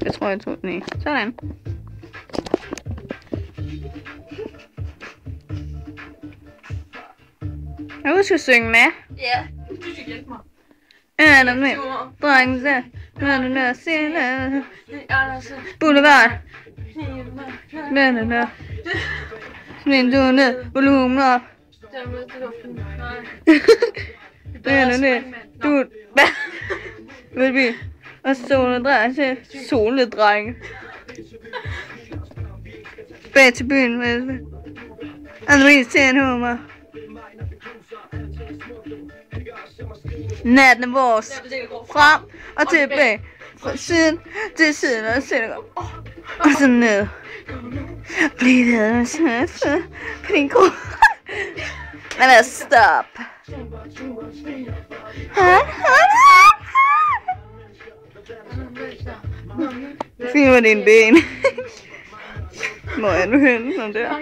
Jeg tror, jeg tog den i. Sådan. Jeg husker at synge med. Ja, du skal hjælpe mig. Er der med? Drengen der. Boulevard. Smind du ned. Volumen op. Du. Hvad? Vi? Og solen drejer til soledreng. Bag til byen med. Andreas til en humor. Natten er vores. Frem og tilbage. Fra siden til siden og siden. Og så ned. Bliv ved på din krog. Men lad os stoppe. Filmer dine ben. Må jeg nu hente sådan der?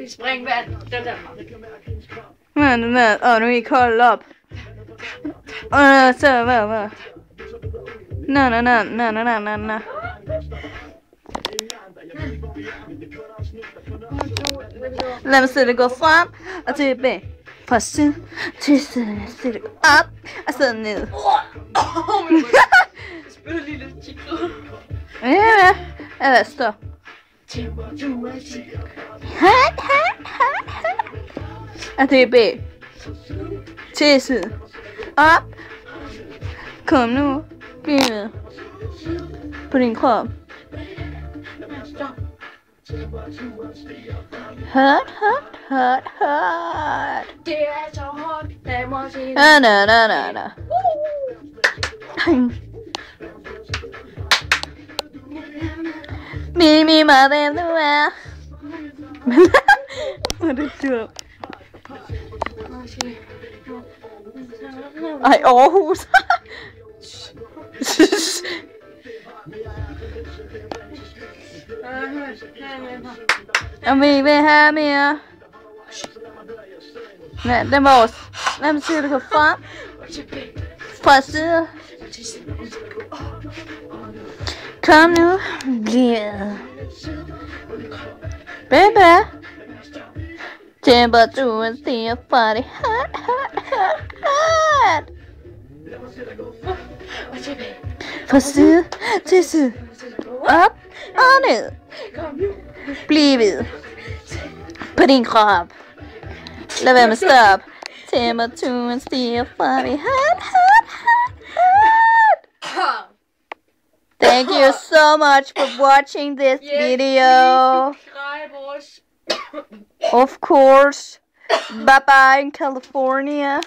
Springvand. Men nu er I koldt op. Og så hvad? Na. Lad mig sætte gå frem og tilbage. Fra side til side. Sætte gå op og så ned. Spiller lige lidt chiklet. Ja. Eller stop. Og tilbage. Til side. Op. Kom nu. Bliv med. På din krop. Hurt. Det er så hårdt. Lad mig se. Na. Mimi, hvad du er. Hvor er det sjovt. Ej, Aarhus. Og vi vil have mere. Nej, den var også. Lad mig se, at du går frem. Fra side. Kom nu. Bliv. Baby. Temperaturen stiger for det hot. Fra side til side. Op og ned. Bliv ved. På din krop. Lad være med stop. Temperaturen stiger for det hot. Thank you so much for watching this video. Of course. Bye bye in California.